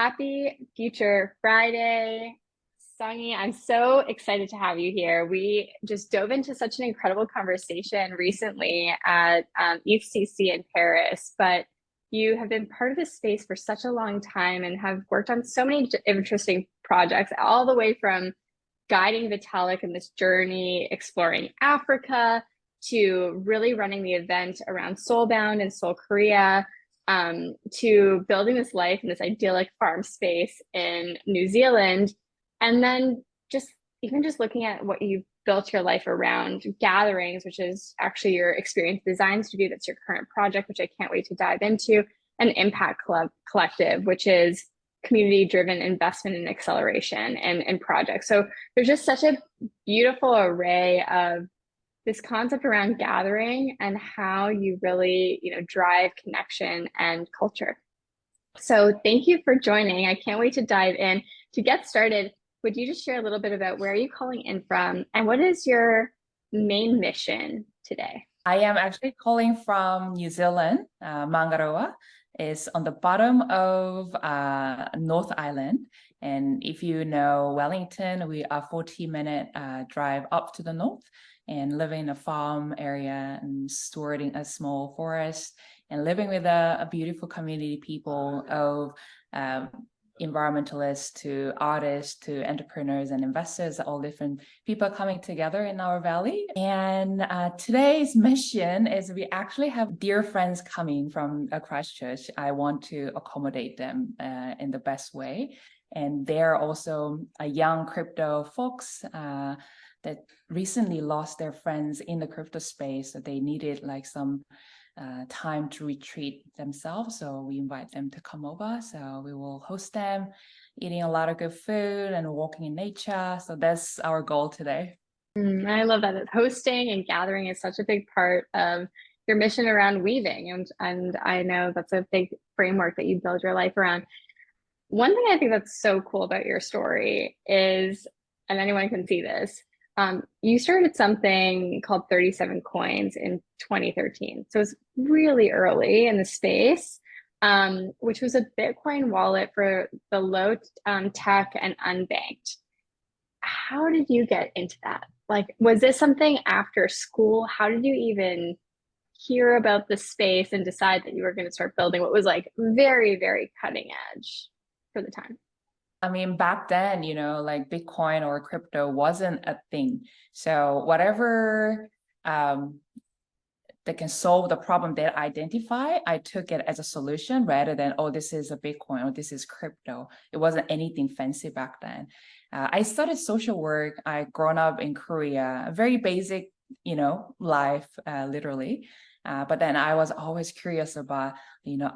Happy Future Friday. Songyi, I'm so excited to have you here. We just dove into such an incredible conversation recently at ECC in Paris, but you have been part of this space for such a long time and have worked on so many interesting projects, all the way from guiding Vitalik in this journey, exploring Africa, to really running the event around Soulbound in Seoul, Korea, to building this life in this idyllic farm space in New Zealand. And then just looking at what you've built your life around gatherings, which is actually your experience design studio, that's your current project, which I can't wait to dive into, and Impact Club Collective, which is community driven investment and acceleration and projects. So there's just such a beautiful array of this concept around gathering and how you really, drive connection and culture. So thank you for joining. I can't wait to dive in. To get started, would you just share a little bit about where are you calling in from and what is your main mission today? I am actually calling from New Zealand. Mangaroa is on the bottom of North Island. And if you know Wellington, we are 40-minute drive up to the north, and living in a farm area and stewarding a small forest and living with a beautiful community people of environmentalists to artists to entrepreneurs and investors, all different people coming together in our valley. And today's mission is we actually have dear friends coming from Christchurch. I want to accommodate them in the best way. And they're also a young crypto folks that recently lost their friends in the crypto space. So they needed like some time to retreat themselves. So we invite them to come over. So we will host them, eating a lot of good food and walking in nature. So that's our goal today. I love that. Hosting and gathering is such a big part of your mission around weaving. And I know that's a big framework that you build your life around. One thing I think that's so cool about your story is, and anyone can see this, you started something called 37 Coins in 2013. So it's really early in the space, which was a Bitcoin wallet for the low tech and unbanked. How did you get into that? Like, was this something after school? How did you even hear about the space and decide that you were going to start building what was like very, very cutting edge for the time? I mean, back then, like Bitcoin or crypto wasn't a thing. So whatever that can solve the problem they identify, I took it as a solution rather than, oh, this is a Bitcoin or this is crypto. It wasn't anything fancy back then. I studied social work. I grown up in Korea, a very basic, life, literally. But then I was always curious about,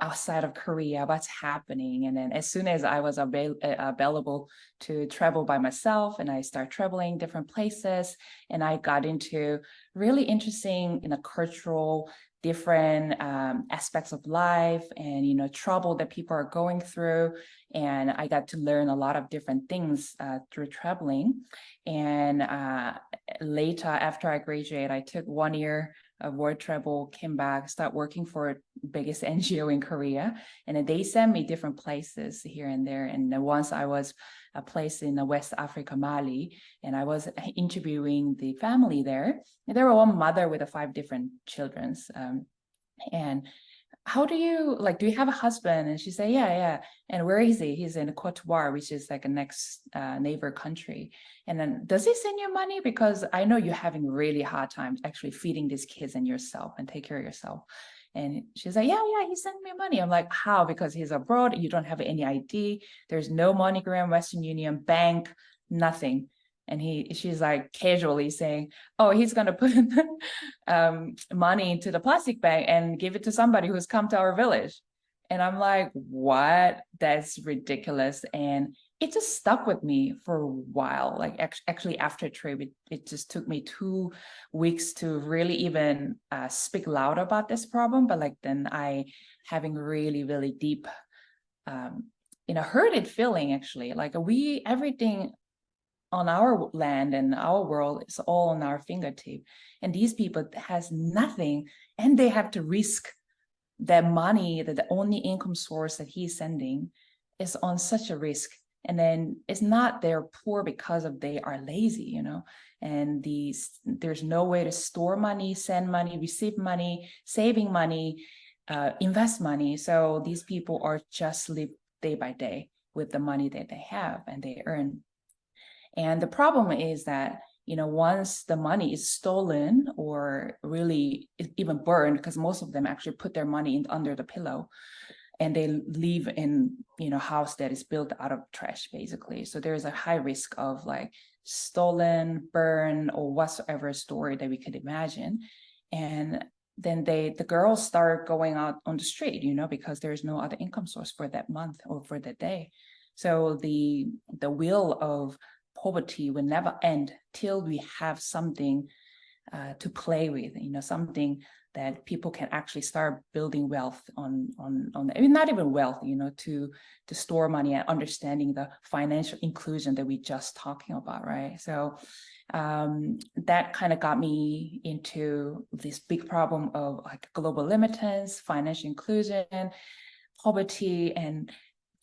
outside of Korea, what's happening. And then as soon as I was available to travel by myself, and I start traveling different places, and I got into really interesting, cultural, different aspects of life and, trouble that people are going through. And I got to learn a lot of different things through traveling. And later, after I graduated, I took 1 year of work travel, came back, start working for biggest NGO in Korea. And then they sent me different places here and there. And then once I was a place in West Africa, Mali, and I was interviewing the family there. And there were one mother with 5 different children. And how do you do you have a husband? And she said, yeah. And where is he? He's in Cote d'Ivoire, which is like a next neighbor country. And then, does he send you money? Because I know you're having really hard times actually feeding these kids and yourself and take care of yourself. And she's like, yeah, he sent me money. I'm like, how? Because he's abroad, you don't have any ID. There's no MoneyGram, Western Union, bank, nothing. And she's like casually saying, oh, he's going to put money into the plastic bag and give it to somebody who's come to our village. And I'm like, what? That's ridiculous. And it just stuck with me for a while. Like actually after trip, it just took me 2 weeks to really even speak loud about this problem. But then I having really, really deep, hurted feeling actually. Everything on our land and our world is all on our fingertip, and these people has nothing, and they have to risk that money, that the only income source that he's sending, is on such a risk. And then it's not they're poor because of they are lazy, you know, and there's no way to store money, send money, receive money, saving money, invest money. So these people are just live day by day with the money that they have and they earn. And the problem is that, you know, once the money is stolen or really even burned, because most of them actually put their money under the pillow, and they live in, you know, house that is built out of trash, basically. So there's a high risk of like stolen, burn, or whatsoever story that we could imagine. And then the girls start going out on the street, you know, because there's no other income source for that month or for that day. So the wheel of poverty will never end till we have something to play with, you know, something that people can actually start building wealth on. I mean, not even wealth, you know, to store money and understanding the financial inclusion that we just talking about, right? So that kind of got me into this big problem of like global limitance, financial inclusion, poverty, and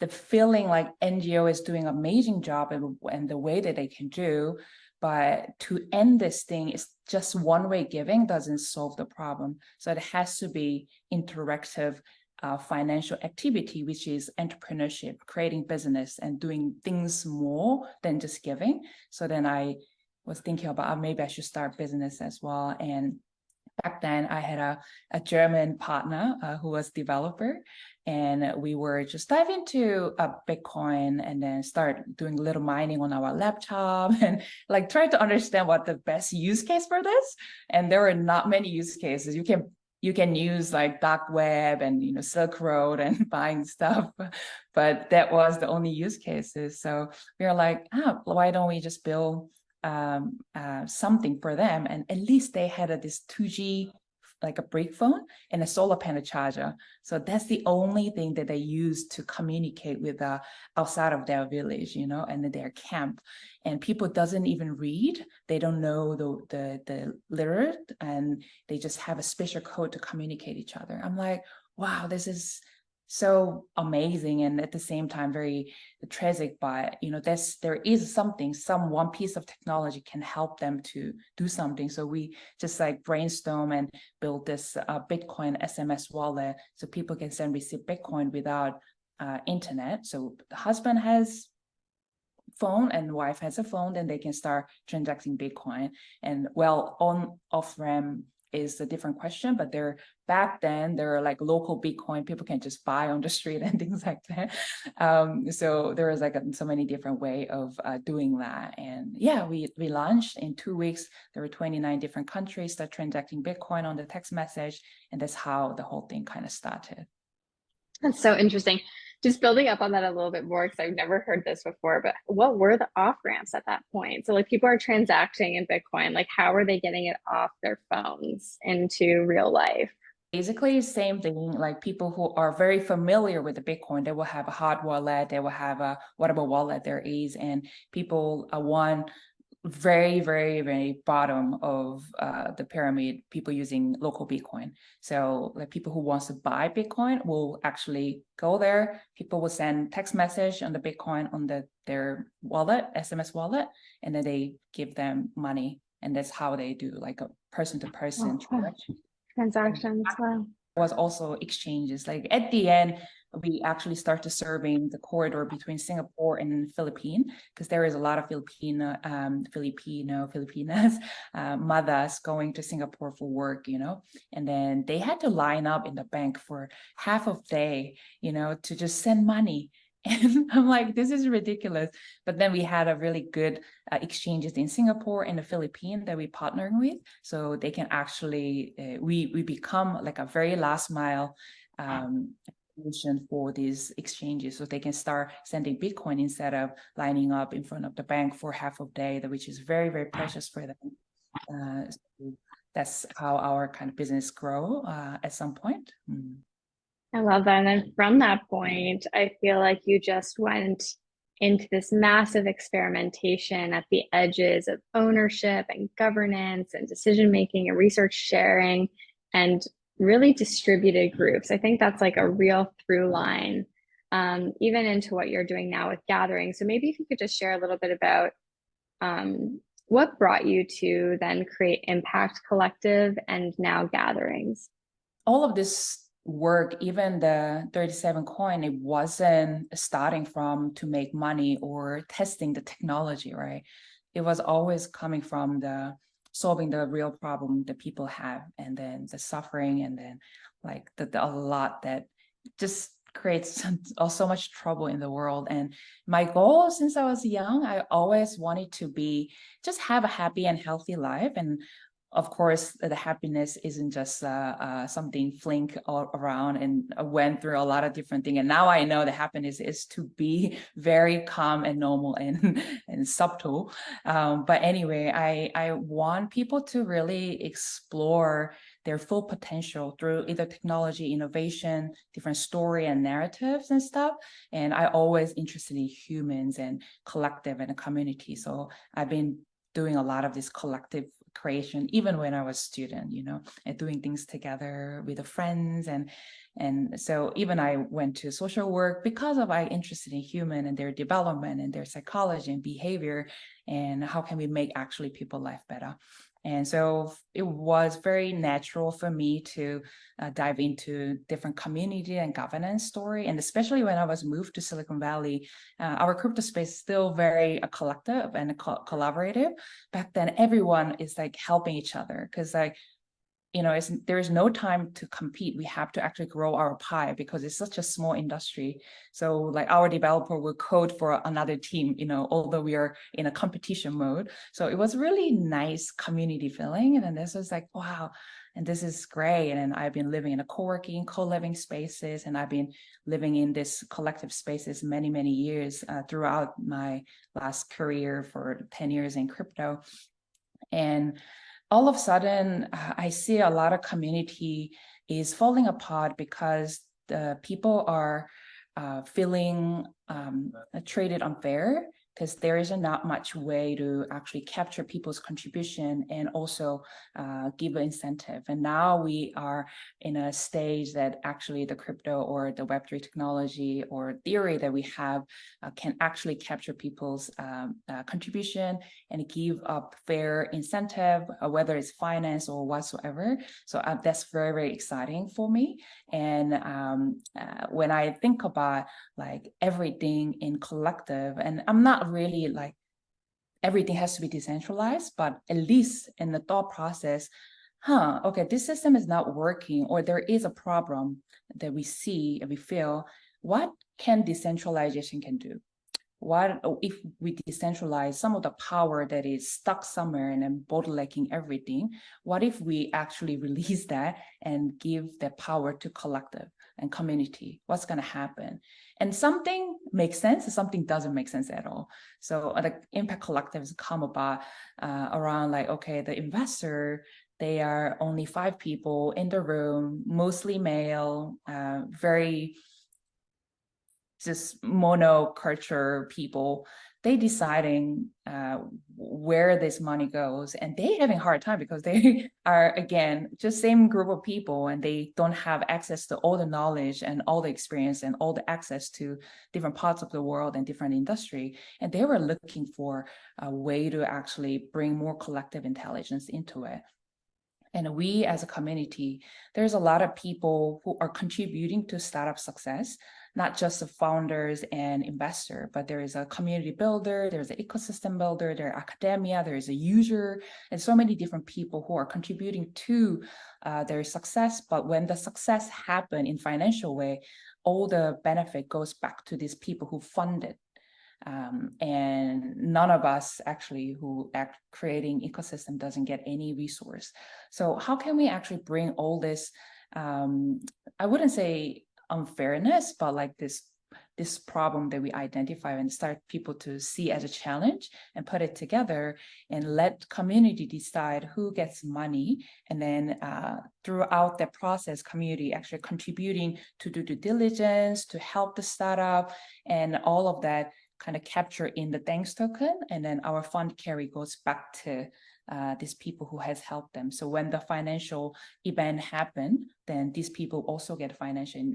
the feeling like NGO is doing an amazing job and the way that they can do, but to end this thing is just one-way giving doesn't solve the problem. So it has to be interactive financial activity, which is entrepreneurship, creating business and doing things more than just giving. So then I was thinking about maybe I should start business as well. And back then I had a German partner who was developer, and we were just dive into Bitcoin and then start doing a little mining on our laptop and like try to understand what the best use case for this. And there were not many use cases. You can use like dark web and, you know, Silk Road and buying stuff, but that was the only use cases. So we were like, why don't we just build something for them, and at least they had this 2G like a brick phone and a solar panel charger. So that's the only thing that they use to communicate with outside of their village, you know, and their camp. And people doesn't even read, they don't know the literate, and they just have a special code to communicate each other. I'm like, wow, this is so amazing, and at the same time very tragic. But you know, there is some one piece of technology can help them to do something. So we just like brainstorm and build this Bitcoin SMS wallet, so people can send receive Bitcoin without internet. So the husband has phone and wife has a phone, then they can start transacting Bitcoin. And well, on off ramp is a different question, but back then there are like local Bitcoin people can just buy on the street and things like that. So there was like so many different way of doing that. And yeah, we launched in 2 weeks. There were 29 different countries that transacting Bitcoin on the text message, and that's how the whole thing kind of started. That's so interesting. Just building up on that a little bit more, because I've never heard this before, but what were the off ramps at that point? So, like, people are transacting in Bitcoin, like, how are they getting it off their phones into real life? Basically, same thing. Like people who are very familiar with the Bitcoin, they will have a hot wallet, they will have a whatever wallet there is, and people one very, very, very bottom of the pyramid, people using local Bitcoin. So like people who wants to buy Bitcoin will actually go there. People will send text message on the Bitcoin on their wallet, SMS wallet, and then they give them money, and that's how they do like a person-to-person Oh, wow. transaction. Transactions. Wow. Was also exchanges. Like at the end, we actually started serving the corridor between Singapore and Philippines, because there is a lot of Filipinas mothers going to Singapore for work, you know, and then they had to line up in the bank for half of day, you know, to just send money. And I'm like, this is ridiculous. But then we had a really good exchanges in Singapore and the Philippines that we partnering with. So they can actually, we become like a very last mile solution for these exchanges. So they can start sending Bitcoin instead of lining up in front of the bank for half a day, which is very, very precious for them. So that's how our kind of business grow at some point. I love that. And then from that point, I feel like you just went into this massive experimentation at the edges of ownership and governance and decision making and research sharing and really distributed groups. I think that's like a real through line even into what you're doing now with gathering. So maybe if you could just share a little bit about what brought you to then create Impact Collective and now gatherings. All of this work, even the 37 coin, it wasn't starting from to make money or testing the technology, right? It was always coming from the solving the real problem that people have, and then the suffering, and then like a lot that just creates so much trouble in the world. And my goal since I was young, I always wanted to be just have a happy and healthy life. And of course, the happiness isn't just something flink all around, and I went through a lot of different things. And now I know the happiness is to be very calm and normal and, and subtle. But anyway, I want people to really explore their full potential through either technology, innovation, different story and narratives and stuff. And I always interested in humans and collective and a community. So I've been doing a lot of this collective creation even when I was a student, and doing things together with the friends. And so even I went to social work because of I interested in human and their development and their psychology and behavior, and how can we make actually people life better. And so it was very natural for me to dive into different community and governance story. And especially when I was moved to Silicon Valley, our crypto space is still very collective and collaborative. Back then, everyone is like helping each other because there is no time to compete. We have to actually grow our pie because it's such a small industry. So like our developer will code for another team, although we are in a competition mode. So it was really nice community feeling. And then this was like, wow, and this is great. And then I've been living in a co-living spaces, and I've been living in this collective spaces many, many years throughout my last career for 10 years in crypto. And all of a sudden, I see a lot of community is falling apart because the people are feeling treated unfair, because there is not much way to actually capture people's contribution and also give an incentive. And now we are in a stage that actually the crypto or the Web3 technology or theory that we have can actually capture people's contribution and give up fair incentive, whether it's finance or whatsoever. So that's very, very exciting for me. And when I think about like everything in collective, and I'm not really like everything has to be decentralized, but at least in the thought process, okay, this system is not working, or there is a problem that we see and we feel, what can decentralization can do? What if we decentralize some of the power that is stuck somewhere and then bottlenecking everything? What if we actually release that and give that power to collective and community? What's going to happen? And something makes sense and something doesn't make sense at all. So the impact collectives come about around like, okay, the investor, they are only 5 people in the room, mostly male, very just monoculture people. They deciding where this money goes, and they having a hard time because they are, again, just same group of people, and they don't have access to all the knowledge and all the experience and all the access to different parts of the world and different industry. And they were looking for a way to actually bring more collective intelligence into it. And we as a community, there's a lot of people who are contributing to startup success, not just the founders and investor, but there is a community builder, there's an ecosystem builder, there's academia, there is a user, and so many different people who are contributing to their success. But when the success happen in financial way, all the benefit goes back to these people who funded. And none of us actually who act creating ecosystem doesn't get any resource. So how can we actually bring all this, I wouldn't say unfairness, but like this problem that we identify and start people to see as a challenge and put it together and let community decide who gets money. And then throughout that process, community actually contributing to do due diligence, to help the startup, and all of that kind of capture in the thanks token. And then our fund carry goes back to these people who has helped them. So when the financial event happen, then these people also get financial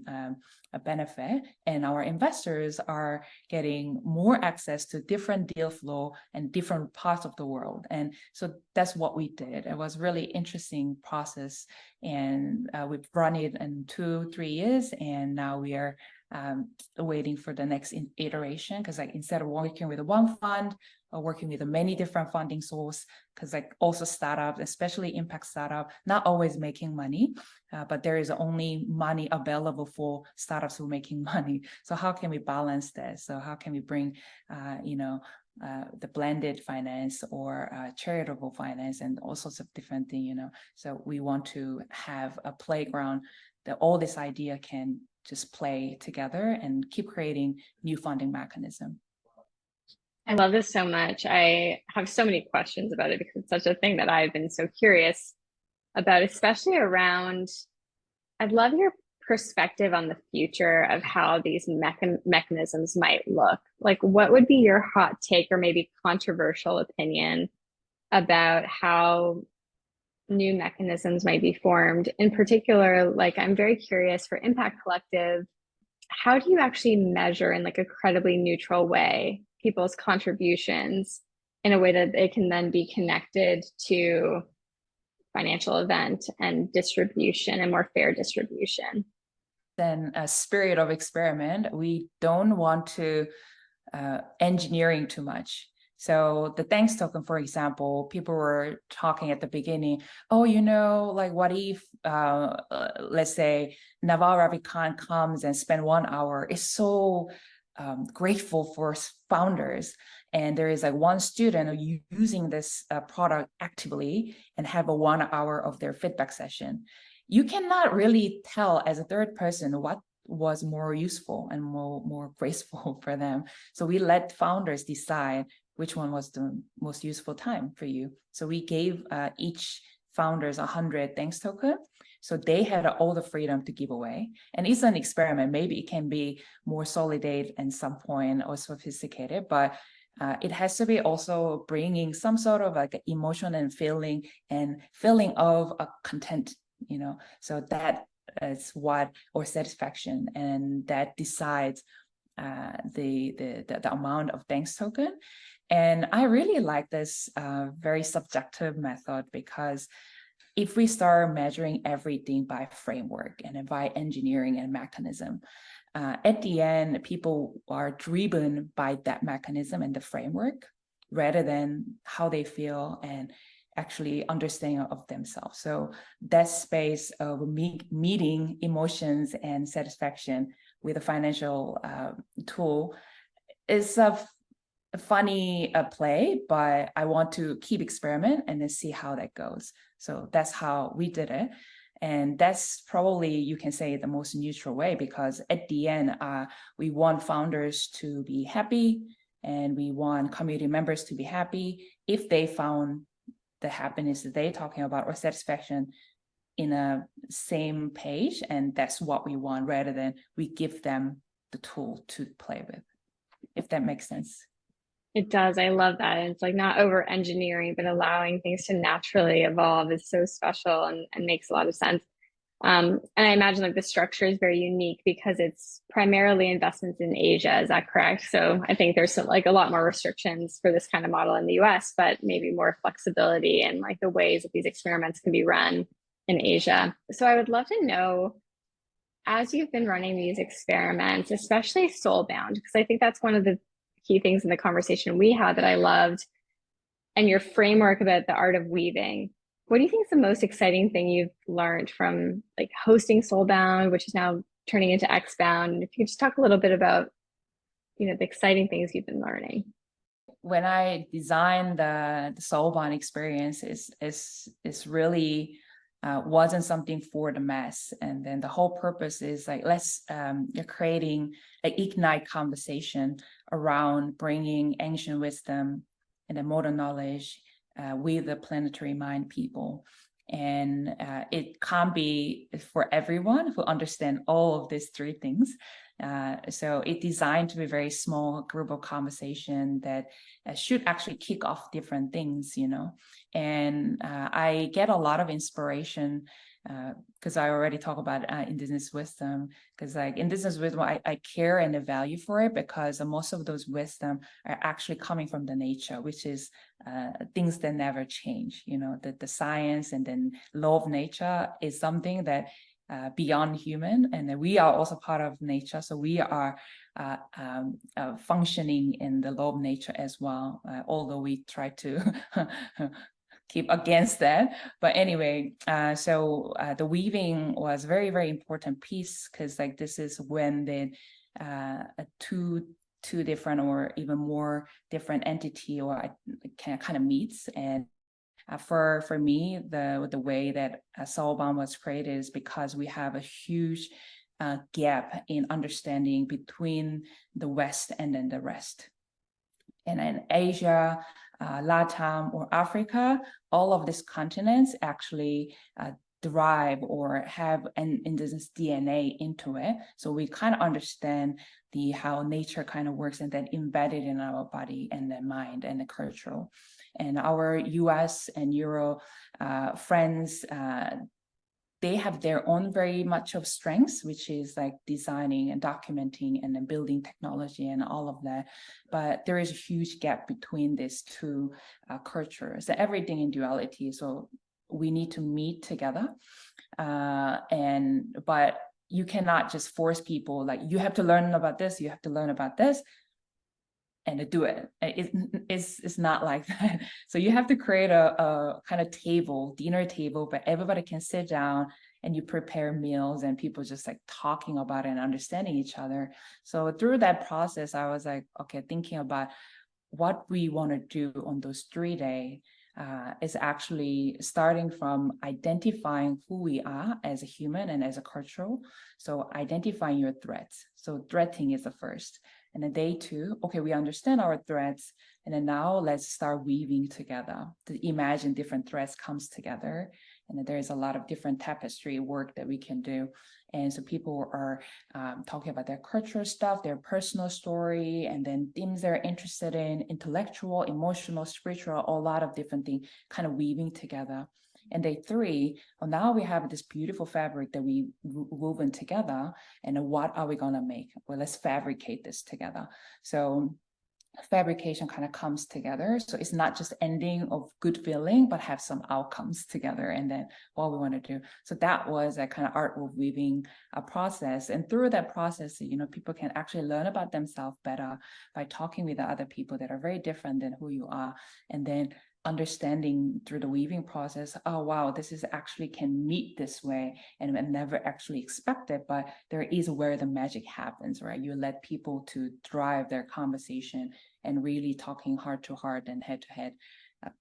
benefit, and our investors are getting more access to different deal flow and different parts of the world. And so that's what we did. It was really interesting process, and we've run it in 2-3 years, and now we are waiting for the next iteration, because like instead of working with one fund or working with many different funding source, because like also startups, especially impact startup, not always making money, but there is only money available for startups who are making money. So how can we balance that? So how can we bring the blended finance or charitable finance and all sorts of different things, So we want to have a playground that all this idea can just play together and keep creating new funding mechanism. I love this so much. I have so many questions about it because it's such a thing that I've been so curious about, especially around, I'd love your perspective on the future of how these mechanisms might look. Like, what would be your hot take or maybe controversial opinion about how new mechanisms might be formed? In particular, like, I'm very curious for Impact Collective, how do you actually measure in like a credibly neutral way people's contributions in a way that they can then be connected to financial event and distribution and more fair distribution? Then a spirit of experiment, we don't want to engineering too much. So the thanks token, for example, people were talking at the beginning, oh, like what if, let's say Naval Ravikant comes and spend 1 hour, is so grateful for founders. And there is like one student using this product actively and have a 1 hour of their feedback session. You cannot really tell as a third person what was more useful and more graceful for them. So we let founders decide which one was the most useful time for you. So we gave each founders 100 thanks token. So they had all the freedom to give away. And it's an experiment. Maybe it can be more solidate at some point or sophisticated, but it has to be also bringing some sort of like emotion and feeling of a content, so that is what, or satisfaction, and that decides the amount of thanks token. And I really like this very subjective method, because if we start measuring everything by framework and by engineering and mechanism, at the end, people are driven by that mechanism and the framework rather than how they feel and actually understanding of themselves. So that space of meeting emotions and satisfaction with a financial tool is a funny play, but I want to keep experiment and then see how that goes. So that's how we did it. And that's probably, you can say, the most neutral way, because at the end, we want founders to be happy and we want community members to be happy if they found the happiness that they're talking about or satisfaction in a same page. And that's what we want, rather than we give them the tool to play with, if that makes sense. It does. I love that. And it's like not over engineering, but allowing things to naturally evolve is so special and makes a lot of sense. And I imagine like the structure is very unique because it's primarily investments in Asia. Is that correct? So I think there's like a lot more restrictions for this kind of model in the US, but maybe more flexibility in like the ways that these experiments can be run in Asia. So I would love to know, as you've been running these experiments, especially Soulbound, because I think that's one of the key things in the conversation we had that I loved, and your framework about the art of weaving. What do you think is the most exciting thing you've learned from like hosting Soulbound, which is now turning into Xbound? And if you could just talk a little bit about, the exciting things you've been learning. When I designed the Soulbound experience, is really wasn't something for the mass. And then the whole purpose is like, you're creating an ignite conversation around bringing ancient wisdom and the modern knowledge with the planetary mind people. And it can't be for everyone who understand all of these three things. So it's designed to be a very small group of conversation that should actually kick off different things, you know. And I get a lot of inspiration because I already talk about indigenous wisdom, because like indigenous wisdom, I care and the value for it because most of those wisdom are actually coming from the nature, which is things that never change. You know, the science and then law of nature is something that beyond human, and we are also part of nature. So we are functioning in the law of nature as well, although we try to keep against that. But anyway, so the weaving was very, very important piece, because like this is when the two different or even more different entity or kind of meets. And for me, the way that Soulbound was created is because we have a huge gap in understanding between the West and then the rest. And in Asia, Latam, or Africa, all of these continents actually derive or have an indigenous DNA into it. So we kind of understand how nature kind of works, and then embedded in our body and the mind and the cultural. And our US and Euro friends, they have their own very much of strengths, which is like designing and documenting and then building technology and all of that. But there is a huge gap between these two cultures, everything in duality. So we need to meet together. But you cannot just force people, like, you have to learn about this, you have to learn about this, and to do it. It's not like that. So you have to create a kind of table, dinner table, but everybody can sit down and you prepare meals and people just like talking about it and understanding each other. So through that process, I was like, okay, thinking about what we want to do on those 3 days. Is actually starting from identifying who we are as a human and as a cultural. So identifying your threats. So threatening is the first. And then day 2, okay, we understand our threats. And then now let's start weaving together to imagine different threats comes together. And then there's a lot of different tapestry work that we can do. And so people are talking about their cultural stuff, their personal story, and then themes they're interested in, intellectual, emotional, spiritual, a lot of different things kind of weaving together. And day 3, well, now we have this beautiful fabric that we woven together. And what are we going to make? Well, let's fabricate this together. So fabrication kind of comes together. So it's not just ending of good feeling, but have some outcomes together, and then what we want to do. So that was a kind of art of weaving a process. And through that process, you know, people can actually learn about themselves better by talking with the other people that are very different than who you are. And then understanding through the weaving process, oh wow, this is actually can meet this way, and I never actually expected, but there is where the magic happens, right? You let people to drive their conversation and really talking heart to heart and head to head,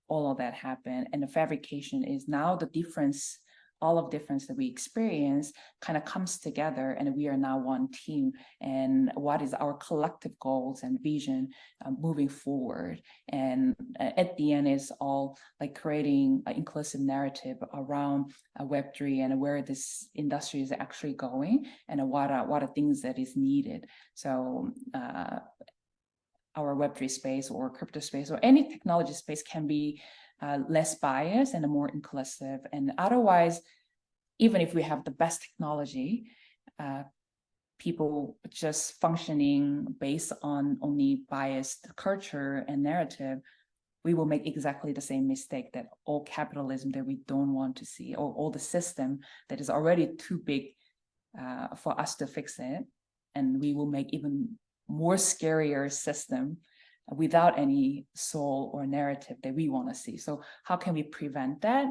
all of that happen. And the fabrication is now the difference, all of difference that we experience kind of comes together, and we are now one team. And what is our collective goals and vision moving forward? And at the end is all like creating an inclusive narrative around Web3 and where this industry is actually going, and what are things that is needed. So our Web3 space or crypto space or any technology space can be less biased and more inclusive. And otherwise, even if we have the best technology, people just functioning based on only biased culture and narrative, we will make exactly the same mistake that all capitalism that we don't want to see, or all the system that is already too big for us to fix it. And we will make even more scarier system without any soul or narrative that we want to see. So how can we prevent that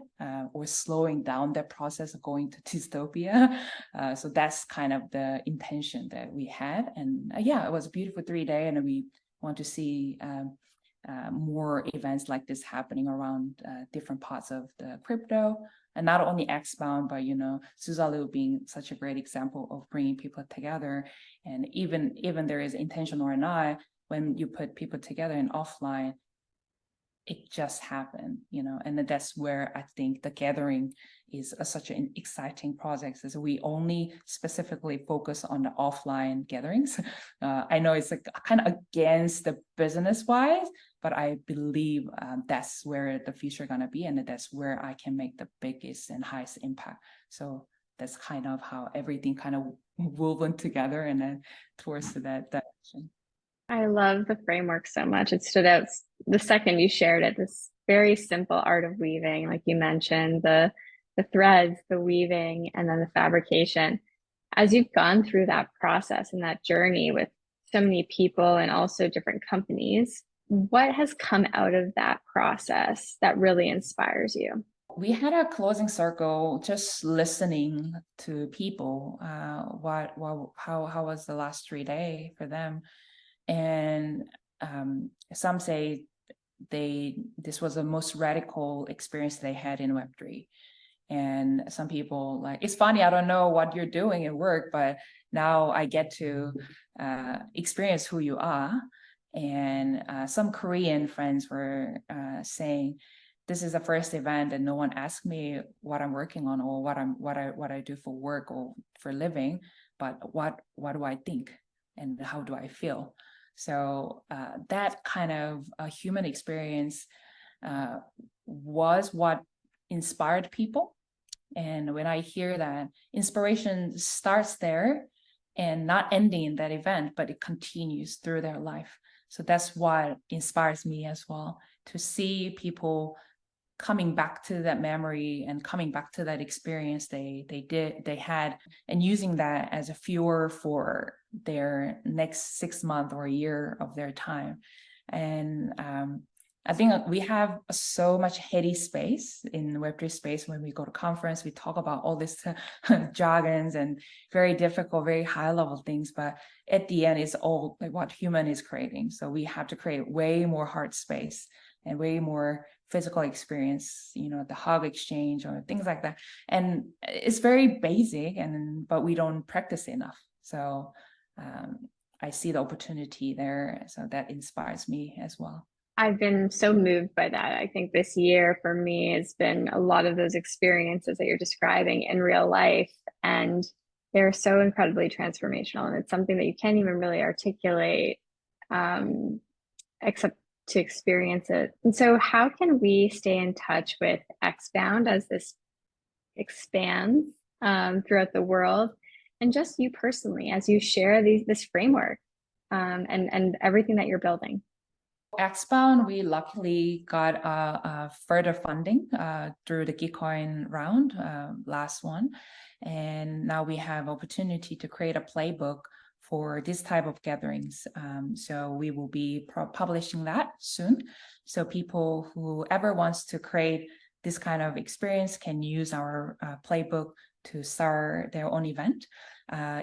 or slowing down that process of going to dystopia? So that's kind of the intention that we had. And yeah, it was a beautiful 3 day, and we want to see more events like this happening around different parts of the crypto. And not only Xbound, but, you know, Suzalu being such a great example of bringing people together. And even there is intention or not, when you put people together in offline, it just happened, and that's where I think the gathering is such an exciting project, is we only specifically focus on the offline gatherings. I know it's like kind of against the business wise, but I believe that's where the future gonna be, and that's where I can make the biggest and highest impact. So that's kind of how everything kind of woven together and then towards that direction. I love the framework so much. It stood out the second you shared it, this very simple art of weaving, like you mentioned, the threads, the weaving, and then the fabrication. As you've gone through that process and that journey with so many people and also different companies, what has come out of that process that really inspires you? We had a closing circle, just listening to people. How was the last 3 days for them? And some say this was the most radical experience they had in Web3. And some people like, it's funny, I don't know what you're doing at work, but now I get to experience who you are. And some Korean friends were saying, this is the first event and no one asked me what I'm working on or what I do for work or for living, but what do I think and how do I feel? So that kind of a human experience was what inspired people. And when I hear that, inspiration starts there and not ending in that event, but it continues through their life. So that's what inspires me as well, to see people coming back to that memory and coming back to that experience they had, and using that as a fuel for their next 6 months or a year of their time. And I think we have so much heady space in Web3 space. When we go to conference, we talk about all this jargons and very difficult, very high level things. But at the end, it's all like what human is creating. So we have to create way more heart space and way more physical experience, the hug exchange or things like that. And it's very basic, but we don't practice enough. So I see the opportunity there. So that inspires me as well. I've been so moved by that. I think this year for me has been a lot of those experiences that you're describing in real life. And they're so incredibly transformational. And it's something that you can't even really articulate except to experience it. And so, how can we stay in touch with Xbound as this expands throughout the world? And just you personally, as you share this framework and everything that you're building? Xbound, we luckily got further funding through the Gitcoin round, last one. And now we have opportunity to create a playbook for this type of gatherings. So we will be publishing that soon. So people whoever wants to create this kind of experience can use our playbook to start their own event.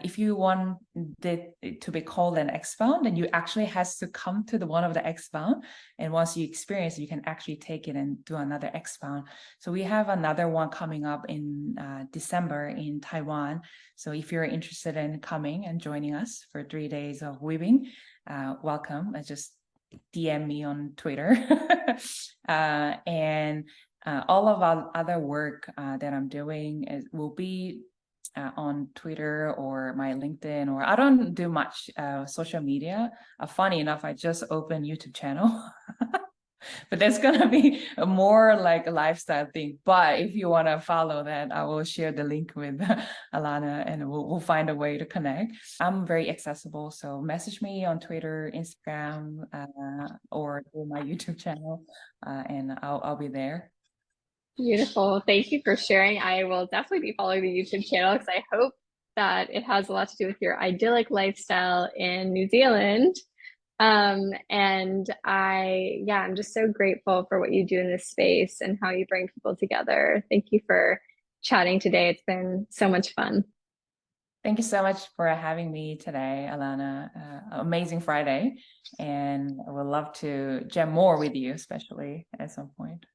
If you want it to be called an Xbound, then you actually has to come to one of the Xbound. And once you experience, you can actually take it and do another Xbound. So we have another one coming up in December in Taiwan. So if you're interested in coming and joining us for 3 days of weaving, welcome. Just DM me on Twitter. And all of our other work that I'm doing will be on Twitter or my LinkedIn, or I don't do much social media. Funny enough, I just opened YouTube channel, but that's gonna be a more like a lifestyle thing. But if you want to follow that, I will share the link with Alana, and we'll find a way to connect. I'm very accessible, so message me on Twitter, Instagram, or my YouTube channel, and I'll be there. Beautiful. Thank you for sharing. I will definitely be following the YouTube channel because I hope that it has a lot to do with your idyllic lifestyle in New Zealand. And I'm just so grateful for what you do in this space and how you bring people together. Thank you for chatting today. It's been so much fun. Thank you so much for having me today, Alana. Amazing Friday. And I would love to jam more with you, especially at some point.